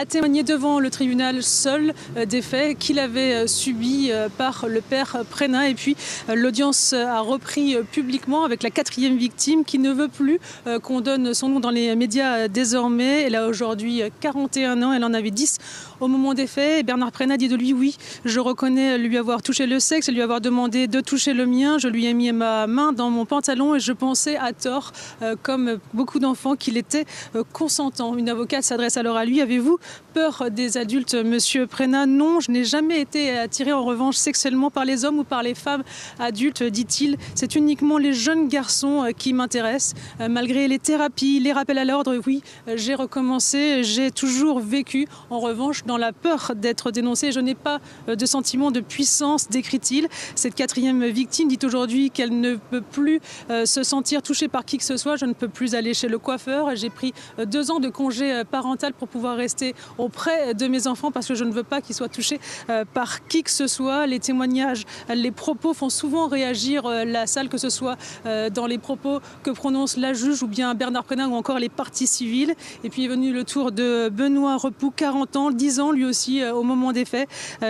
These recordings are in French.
A témoigné devant le tribunal seul des faits qu'il avait subis par le père Prénat. Et puis l'audience a repris publiquement avec la 4e victime qui ne veut plus qu'on donne son nom dans les médias désormais. Elle a aujourd'hui 41 ans, elle en avait 10 au moment des faits. Et Bernard Prénat dit de lui: oui, je reconnais lui avoir touché le sexe, lui avoir demandé de toucher le mien. Je lui ai mis ma main dans mon pantalon et je pensais à tort, comme beaucoup d'enfants, qu'il était consentant. Une avocate s'adresse alors à lui: avez-vous peur des adultes, monsieur Prénat? Non, je n'ai jamais été attiré en revanche sexuellement par les hommes ou par les femmes adultes, dit-il. C'est uniquement les jeunes garçons qui m'intéressent. Malgré les thérapies, les rappels à l'ordre, oui, j'ai recommencé. J'ai toujours vécu, en revanche, dans la peur d'être dénoncé. Je n'ai pas de sentiment de puissance, décrit-il. Cette 4e victime dit aujourd'hui qu'elle ne peut plus se sentir touchée par qui que ce soit. Je ne peux plus aller chez le coiffeur. J'ai pris 2 ans de congé parental pour pouvoir rester auprès de mes enfants parce que je ne veux pas qu'ils soient touchés par qui que ce soit. Les témoignages, les propos font souvent réagir la salle, que ce soit dans les propos que prononce la juge ou bien Bernard Prénat ou encore les parties civiles. Et puis est venu le tour de Benoît Repoux, 40 ans, 10 ans lui aussi au moment des faits,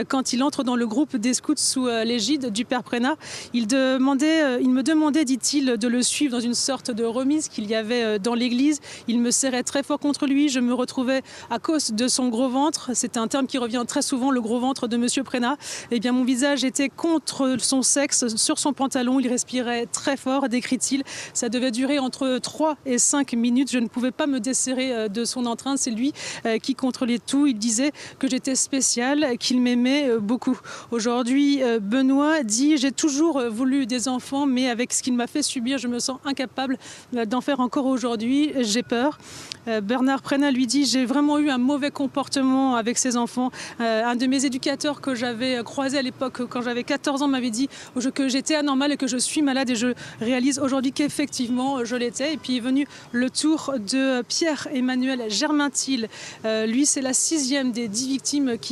quand il entre dans le groupe des scouts sous l'égide du père Prénat. Il me demandait, dit-il, de le suivre dans une sorte de remise qu'il y avait dans l'église. Il me serrait très fort contre lui. Je me retrouvais à cause de son gros ventre. C'est un terme qui revient très souvent, le gros ventre de monsieur Prénat. Eh bien, mon visage était contre son sexe, sur son pantalon. Il respirait très fort, décrit-il. Ça devait durer entre 3 et 5 minutes. Je ne pouvais pas me desserrer de son entrain. C'est lui qui contrôlait tout. Il disait que j'étais spéciale, qu'il m'aimait beaucoup. Aujourd'hui, Benoît dit: j'ai toujours voulu des enfants, mais avec ce qu'il m'a fait subir, je me sens incapable d'en faire encore aujourd'hui. J'ai peur. Bernard Prénat lui dit: j'ai vraiment eu un mauvais comportement avec ces enfants. Un de mes éducateurs que j'avais croisé à l'époque, quand j'avais 14 ans, m'avait dit que j'étais anormale et que je suis malade, et je réalise aujourd'hui qu'effectivement je l'étais. Et puis est venu le tour de Pierre-Emmanuel Germaintil. Lui, c'est la 6e des 10 victimes qui